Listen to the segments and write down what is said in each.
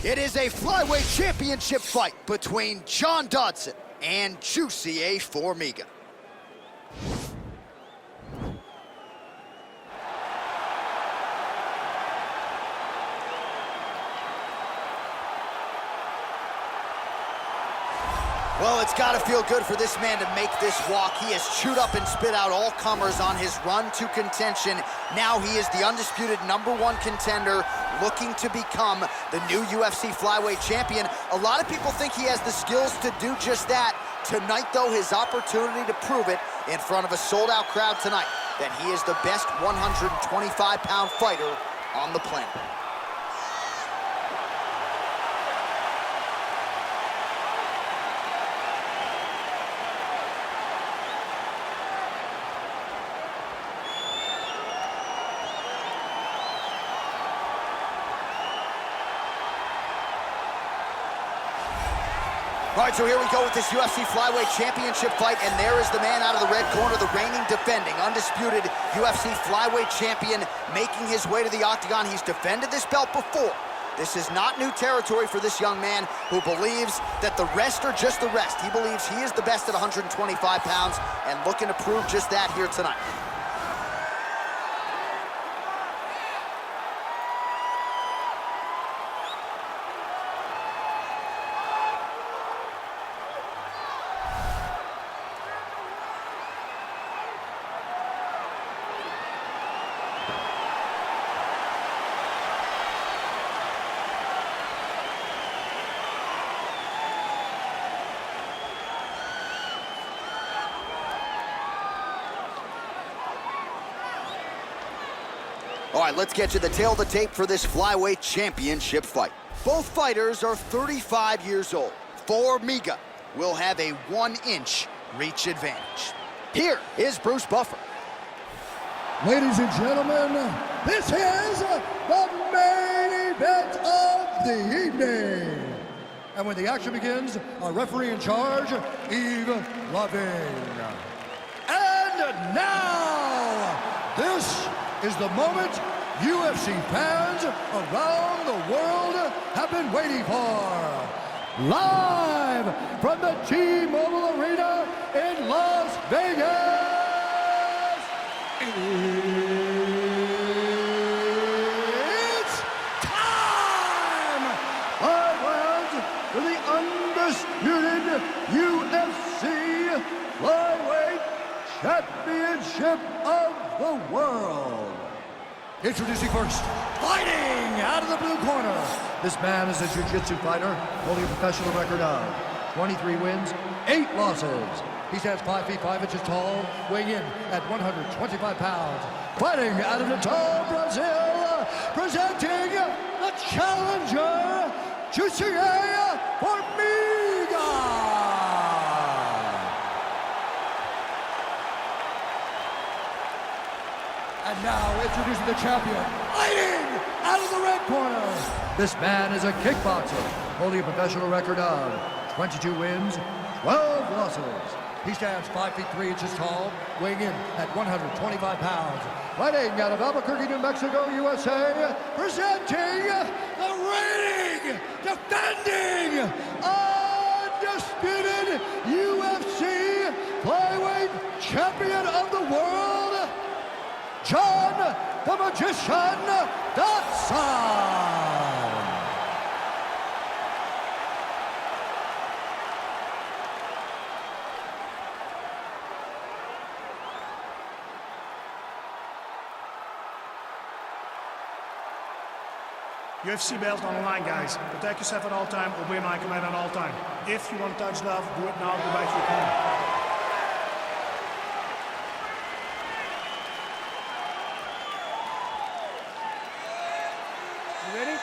It is a flyweight championship fight between Dodson and Jussier Formiga. Well, it's got to feel good for this man to make this walk. He has chewed up and spit out all comers on his run to contention. Now he is the undisputed #1 contender, looking to become the new UFC flyweight champion. A lot of people think he has the skills to do just that. Tonight, though, his opportunity to prove it in front of a sold-out crowd tonight, that he is the best 125-pound fighter on the planet. All right, so here we go with this UFC flyweight championship fight, and there is the man out of the red corner, the reigning, defending, undisputed UFC flyweight champion, making his way to the octagon. He's defended this belt before. This is not new territory for this young man who believes that the rest are just the rest. He believes he is the best at 125 pounds and looking to prove just that here tonight. All right, let's get you the tail of the tape for this flyweight championship fight. Both fighters are 35 years old. Formiga will have a 1-inch reach advantage. Here is Bruce Buffer. Ladies and gentlemen, this is the main event of the evening. And when the action begins, our referee in charge, EA Vancouver. And now, this is the moment UFC fans around the world have been waiting for. Live from the T-Mobile Arena in Las Vegas, it's time! 5 rounds for the undisputed UFC Flyweight Championship of the world. Introducing first, fighting out of the blue corner. This man is a jiu-jitsu fighter, holding a professional record of 23 wins, 8 losses. He stands 5 feet 5 inches tall, weighing in at 125 pounds. Fighting out of Natal, Brazil, presenting the challenger, Jussier Formiga. And now, introducing the champion, fighting out of the red corner. This man is a kickboxer, holding a professional record of 22 wins, 12 losses. He stands 5 feet 3 inches tall, weighing in at 125 pounds. Fighting out of Albuquerque, New Mexico, USA, presenting the reigning, defending, undisputed UFC flyweight champion of the world, John the Magician Dodson. UFC belt on the line, guys. Protect yourself at all time, obey my command at all time. If you want to touch love, do it now, go back to your corner. Ready?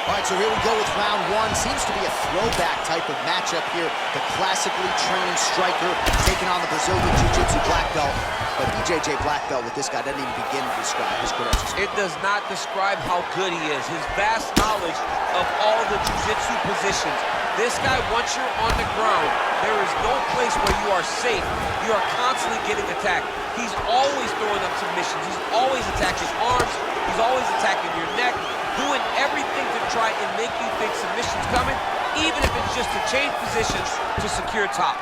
All right, so here we go with round 1. Seems to be a throwback type of matchup here. The classically trained striker taking on the Brazilian Jiu-Jitsu black belt. But BJJ black belt with this guy doesn't even begin to describe his credentials. It does not describe how good he is. His vast knowledge of all the jiu-jitsu positions, This guy, once you're on the ground, there is no place where you are safe. You are constantly getting attacked. He's always throwing up submissions. He's always attacking arms. He's always attacking your neck, doing everything to try and make you think submission's coming, even if it's just to change positions to secure top.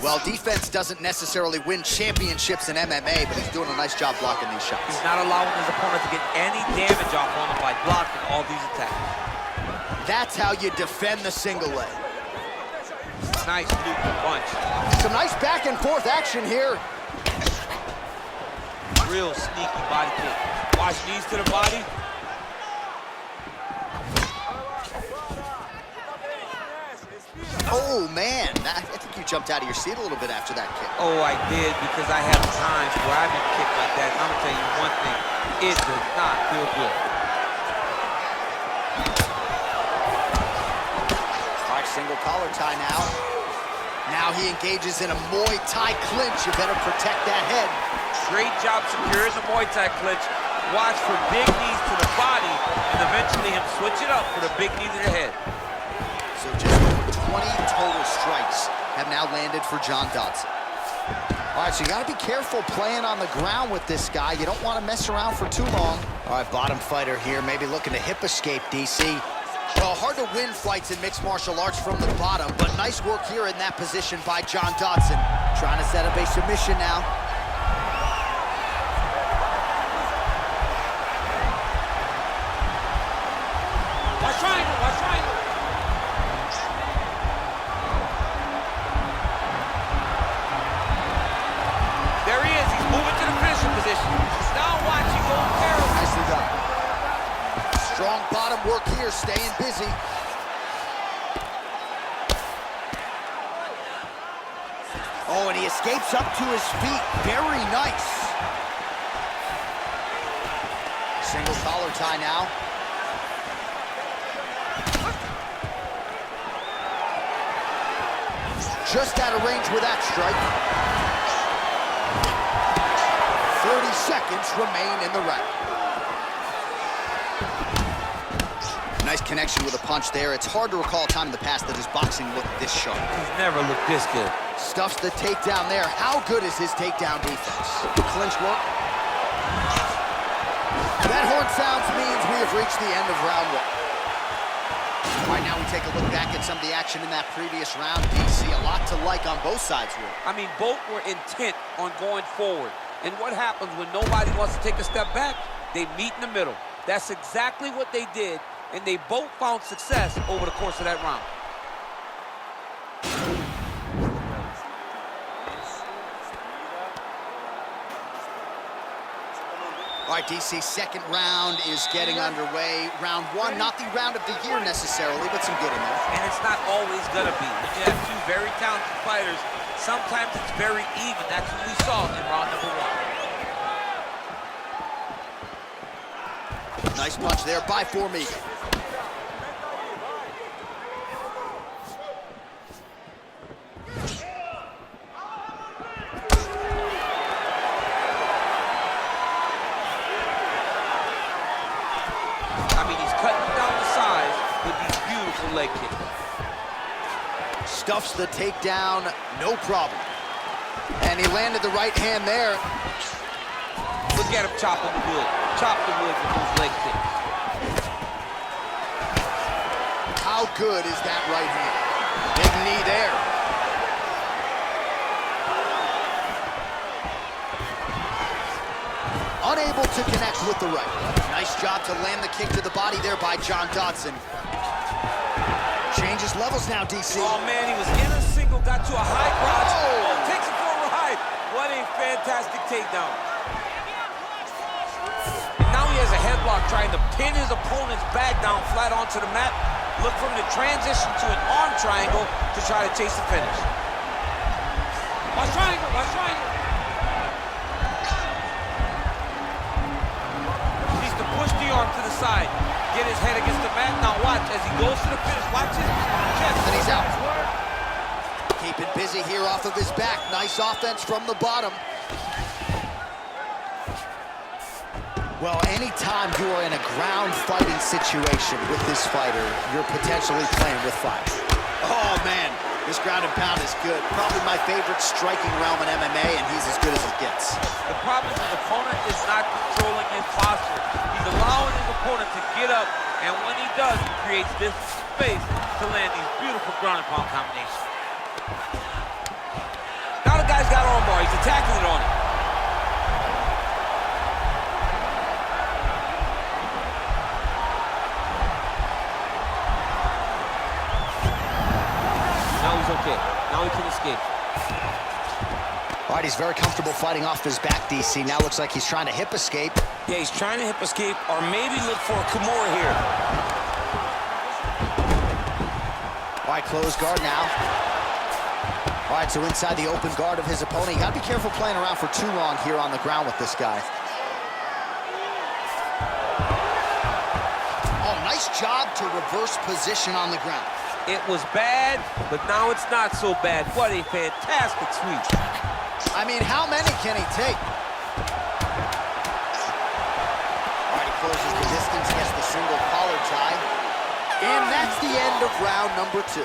Well, defense doesn't necessarily win championships in MMA, but he's doing a nice job blocking these shots. He's not allowing his opponent to get any damage off on him by blocking all these attacks. That's how you defend the single leg. Nice looping punch. Some nice back and forth action here. Real sneaky body kick. Watch knees to the body. Oh, man. I think you jumped out of your seat a little bit after that kick. Oh, I did, because I have times where I've been kicked like that. And I'm going to tell you one thing. It does not feel good. All right, single collar tie now. Now he engages in a Muay Thai clinch. You better protect that head. Great job securing the Muay Thai clinch. Watch for big knees to the body, and eventually him switch it up for the big knee to the head. So just 20 total strikes have now landed for John Dodson. All right, so you got to be careful playing on the ground with this guy. You don't want to mess around for too long. All right, bottom fighter here, maybe looking to hip escape, DC. Well, hard to win fights in mixed martial arts from the bottom, but nice work here in that position by John Dodson. Trying to set up a submission now. Watch triangle, watch triangle. There he is, he's moving to the finishing position. Now watch, he goes terrible. Nicely done. Strong bottom work here, staying busy. Oh, and he escapes up to his feet. Very nice. Single collar tie now. Just out of range with that strike. 30 seconds remain in the round. Nice connection with a punch there. It's hard to recall a time in the past that his boxing looked this sharp. He's never looked this good. Stuffs the takedown there. How good is his takedown defense? Clinch work. That horn sounds means we have reached the end of round one. Right now we take a look back at some of the action in that previous round. DC, a lot to like on both sides here. I mean, both were intent on going forward. And what happens when nobody wants to take a step back? They meet in the middle. That's exactly what they did, and they both found success over the course of that round. All right, DC, second round is getting underway. Round one, not the round of the year necessarily, but some good in there. And it's not always gonna be. When you have two very talented fighters, sometimes it's very even. That's what we saw in round number one. Nice punch there by Formiga. Leg kick. Stuffs the takedown, no problem. And he landed the right hand there. Look at him chopping the wood. Chop the wood with those leg kicks. How good is that right hand? Big knee there. Unable to connect with the right. Nice job to land the kick to the body there by John Dodson. Changes levels now, DC. Oh, man, he was in a single, got to a high crotch. Oh, takes it for a ride. What a fantastic takedown. And now he has a headlock trying to pin his opponent's back down flat onto the mat. Look for him to transition to an arm triangle to try to chase the finish. Watch triangle, watch triangle. He needs to push the arm to the side. Get his head against the mat. Now watch as he goes to the finish. Watch his chest. And he's out. Keeping busy here off of his back. Nice offense from the bottom. Well, anytime you are in a ground fighting situation with this fighter, you're potentially playing with fire. Oh, man, this ground and pound is good. Probably my favorite striking realm in MMA, and he's as good as it gets. The problem is his opponent is not controlling his posture. He's allowing his opponent to get up, and when he does, he creates this space to land these beautiful ground and pound combinations. Now the guy's got armbar. He's attacking it on him. Now he's okay. Now he can escape. All right, he's very comfortable fighting off his back, DC. Now looks like he's trying to hip escape. Yeah, he's trying to hip escape or maybe look for a Kimura here. All right, closed guard now. All right, so inside the open guard of his opponent. You gotta be careful playing around for too long here on the ground with this guy. Oh, nice job to reverse position on the ground. It was bad, but now it's not so bad. What a fantastic sweep. I mean, how many can he take? All right, he closes the distance, gets the single collar tie. And that's the end of round number 2.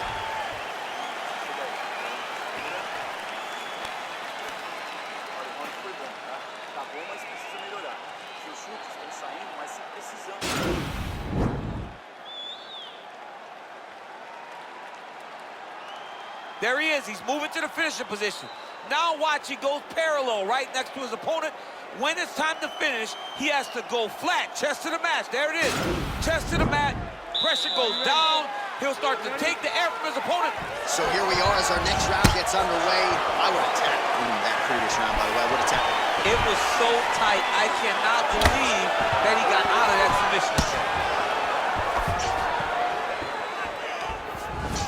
There he is. He's moving to the finishing position. Now watch, he goes parallel right next to his opponent. When it's time to finish, he has to go flat, chest to the mat. There it is. Chest to the mat. Pressure goes down. He'll start to take the air from his opponent. So here we are as our next round gets underway. I would attack that previous round, by the way. I would attack it. It was so tight. I cannot believe that he got out of that submission attempt.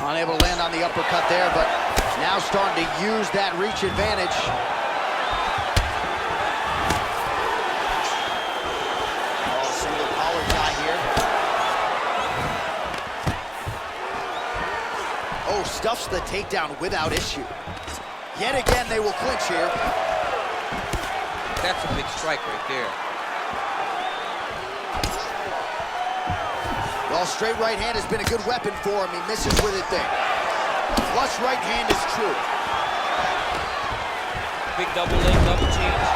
Unable to land on the uppercut there, but now starting to use that reach advantage. Oh, single collar tie here. Oh, stuffs the takedown without issue. Yet again, they will clinch here. That's a big strike right there. Well, straight right hand has been a good weapon for him. He misses with it there. Flush right hand is true. Big double leg, double change.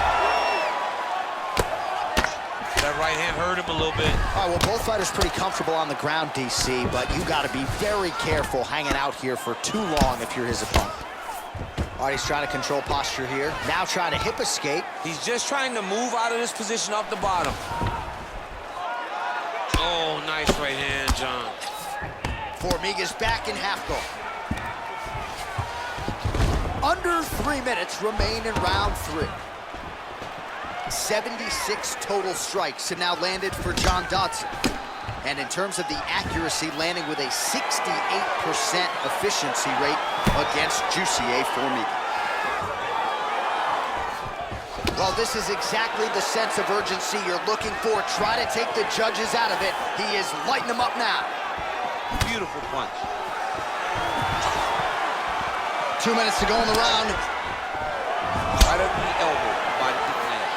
That right hand hurt him a little bit. All right, well, both fighters pretty comfortable on the ground, DC, but you got to be very careful hanging out here for too long if you're his opponent. All right, he's trying to control posture here. Now trying to hip escape. He's just trying to move out of this position off the bottom. Oh, nice right hand, John. Formiga's back in half guard. Under 3 minutes remain in round 3. 76 total strikes have now landed for John Dodson. And in terms of the accuracy, landing with a 68% efficiency rate against Jussier Formiga. Well, this is exactly the sense of urgency you're looking for. Try to take the judges out of it. He is lighting them up now. Beautiful punch. 2 minutes to go in the round. Right up the elbow. Body kick land.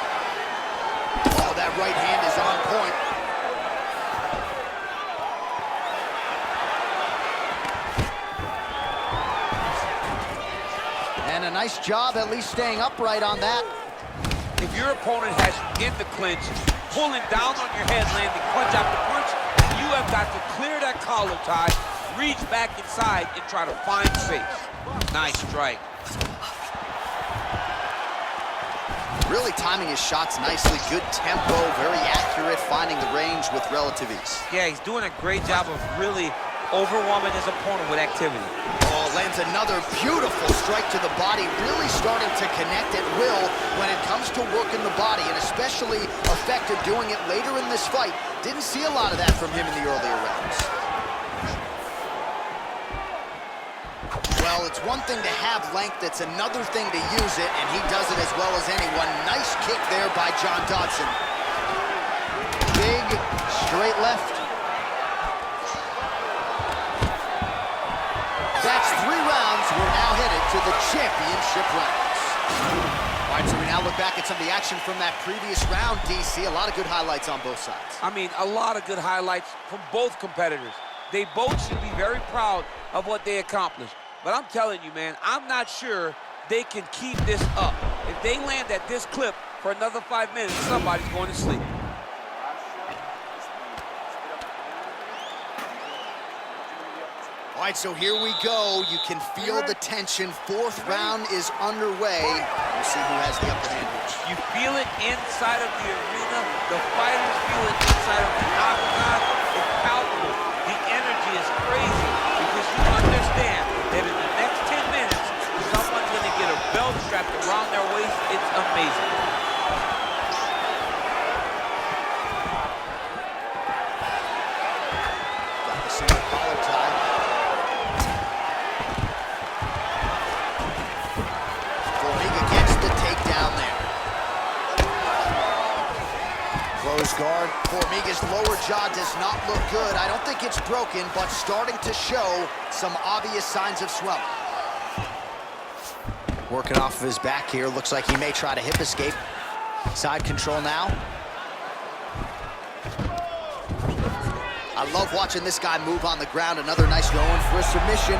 Oh, that right hand is on point. And a nice job at least staying upright on that. If your opponent has you in the clinch, pulling down on your head, landing punch after punch, you have got to clear that collar tie, reach back inside, and try to find space. Nice strike. Really timing his shots nicely. Good tempo, very accurate, finding the range with relative ease. Yeah, he's doing a great job of really overwhelming his opponent with activity. Oh, lands another beautiful strike to the body, really starting to connect at will when it comes to working the body, and especially effective doing it later in this fight. Didn't see a lot of that from him in the earlier rounds. Well, it's one thing to have length, it's another thing to use it, and he does it as well as anyone. Nice kick there by John Dodson. Big, straight left. That's 3 rounds. We're now headed to the championship rounds. All right, so we now look back at some of the action from that previous round, DC. A lot of good highlights on both sides. I mean, a lot of good highlights from both competitors. They both should be very proud of what they accomplished. But I'm telling you, man, I'm not sure they can keep this up. If they land at this clip for another 5 minutes, somebody's going to sleep. All right, so here we go. You can feel the tension. Fourth round is underway. We'll see who has the upper hand here. You feel it inside of the arena. The fighters feel it inside of the octagon. It's palpable. The energy is crazy because you understand that in the next 10 minutes, someone's going to get a belt strapped around their waist. It's amazing. Got the single collar tie. Formiga gets the takedown there. Close guard. Formiga's lower jaw does not look good. I don't think it's broken, but starting to show some obvious signs of swelling. Working off of his back here. Looks like he may try to hip escape. Side control now. I love watching this guy move on the ground. Another nice going for a submission.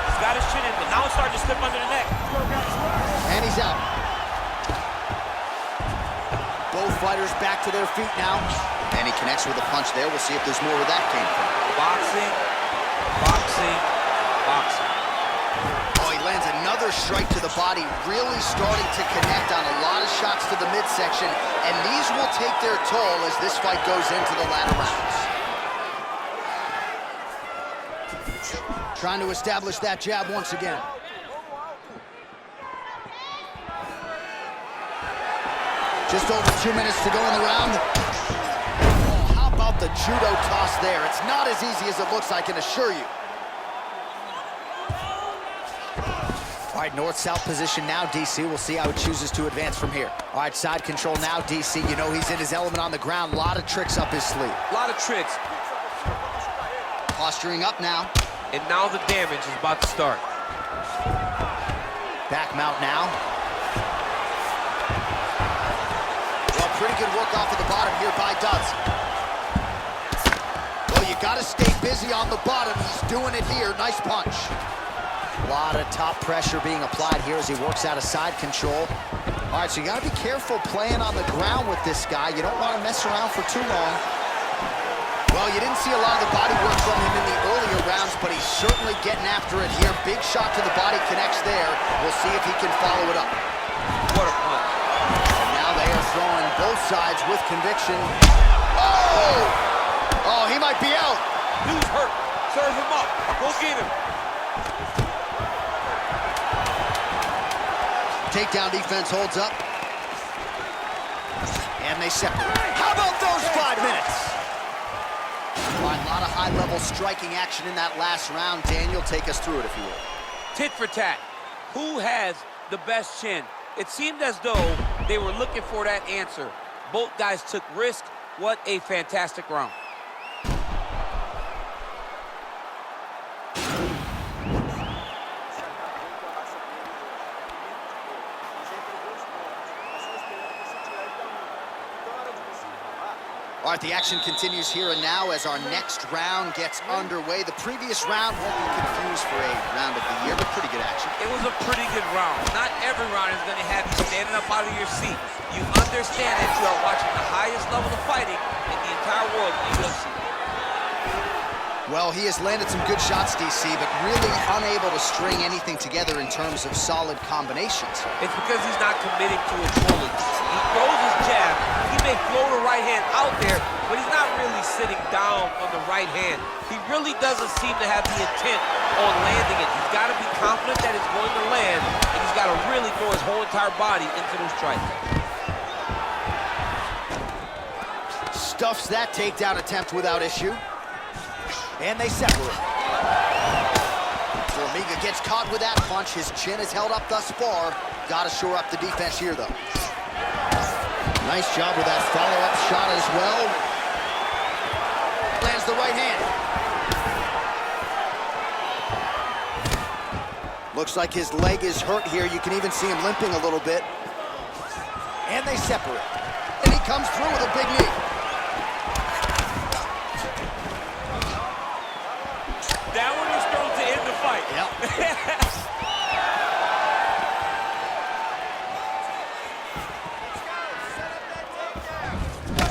He's got his chin in, but now it's starting to slip under the neck. And he's out. Both fighters back to their feet now. And he connects with a punch there. We'll see if there's more where that came from. Boxing, boxing, boxing. Oh, he lands another strike to the body, really starting to connect on a lot of shots to the midsection. And these will take their toll as this fight goes into the latter rounds. Trying to establish that jab once again. Just over 2 minutes to go in the round. Oh, how about the judo toss there? It's not as easy as it looks, I can assure you. All right, north-south position now, DC. We'll see how he chooses to advance from here. All right, side control now, DC. You know he's in his element on the ground. A lot of tricks up his sleeve. A lot of tricks. Posturing up now. And now the damage is about to start. Back mount now. Well, pretty good work off of the bottom here by Dodson. Well, you got to stay busy on the bottom. He's doing it here. Nice punch. A lot of top pressure being applied here as he works out of side control. All right, so you got to be careful playing on the ground with this guy. You don't want to mess around for too long. Well, you didn't see a lot of the body work from him in the earlier rounds, but he's certainly getting after it here. Big shot to the body connects there. We'll see if he can follow it up. What a punch. And now they are throwing both sides with conviction. Oh! Oh, he might be out. Dude's hurt. Serve him up. Go get him. Takedown defense holds up. And they separate. How about those 5 minutes? A lot of high-level striking action in that last round. Daniel, take us through it, if you will. Tit for tat. Who has the best chin? It seemed as though they were looking for that answer. Both guys took risk. What a fantastic round. All right, the action continues here and now as our next round gets underway. The previous round won't be confused for a round of the year, but pretty good action. It was a pretty good round. Not every round is going to have you standing up out of your seat. You understand that you are watching the highest level of fighting in the entire world in UFC. Well, he has landed some good shots, DC, but really unable to string anything together in terms of solid combinations. It's because he's not committing to it fully. He throws his jab. He may throw the right hand out there, but he's not really sitting down on the right hand. He really doesn't seem to have the intent on landing it. He's got to be confident that it's going to land, and he's got to really throw his whole entire body into those strikes. Stuffs that takedown attempt without issue. And they separate. Formiga gets caught with that punch. His chin is held up thus far. Got to shore up the defense here, though. Nice job with that follow-up shot as well. Lands the right hand. Looks like his leg is hurt here. You can even see him limping a little bit. And they separate. And he comes through with a big knee. That one was thrown to end the fight. Yep.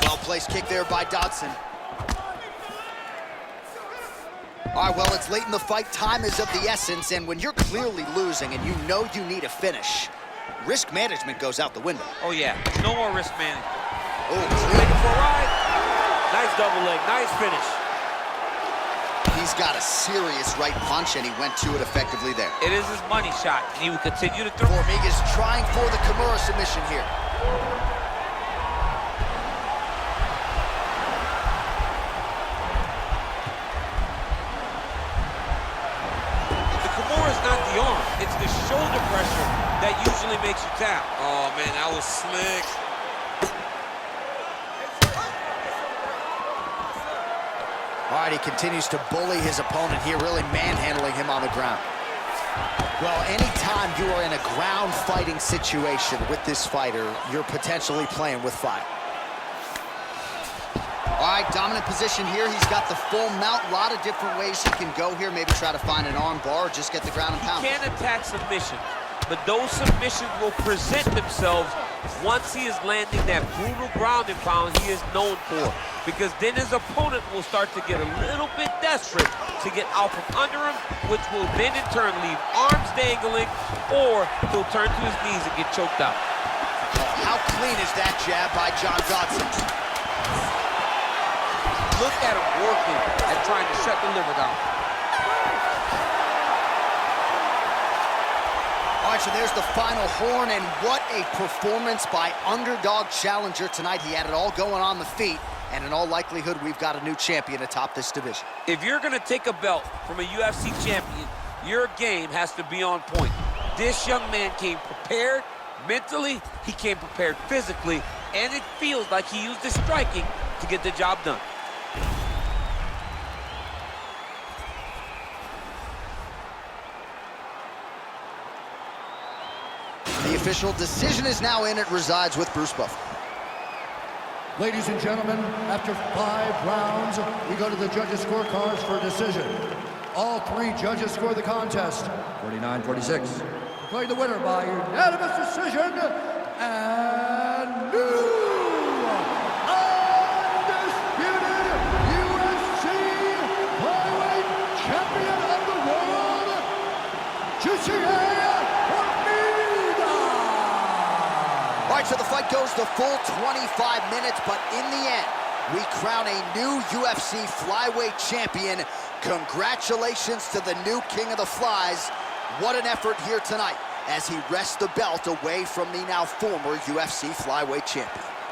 Well-placed kick there by Dodson. All right, well, it's late in the fight. Time is of the essence, and when you're clearly losing and you know you need a finish, risk management goes out the window. Oh, yeah. No more risk management. Oh, Taking for a ride. Nice double leg. Nice finish. he's got a serious right punch, and he went to it effectively there. It is his money shot, and he will continue to throw. Formiga's trying for the Kimura submission here. Not the arm, it's the shoulder pressure that usually makes you tap. Oh man, that was slick. All right, he continues to bully his opponent here, really manhandling him on the ground. Well, anytime you are in a ground fighting situation with this fighter, you're potentially playing with fire. All right, dominant position here. He's got the full mount. A lot of different ways he can go here. Maybe try to find an arm bar or just get the ground and pound. He can attack submission, but those submissions will present themselves once he is landing that brutal ground and pound he is known for. Because then his opponent will start to get a little bit desperate to get out from under him, which will then in turn leave arms dangling, or he'll turn to his knees and get choked out. How clean is that jab by John Dodson? Look at him working at trying to shut the liver down. All right, so there's the final horn, and what a performance by underdog challenger tonight. He had it all going on the feet, and in all likelihood, we've got a new champion atop this division. If you're going to take a belt from a UFC champion, your game has to be on point. This young man came prepared mentally, he came prepared physically, and it feels like he used his striking to get the job done. The official decision is now in. It resides with Bruce Buffer. Ladies and gentlemen, after 5 rounds, we go to the judges' scorecards for a decision. All 3 judges score the contest 49-46. Declared the winner by unanimous decision, and new undisputed UFC flyweight champion of the world, Jussier Formiga. All right, so the fight goes the full 25 minutes, but in the end, we crown a new UFC flyweight champion. Congratulations to the new king of the flies. What an effort here tonight as he wrests the belt away from the now former UFC flyweight champion.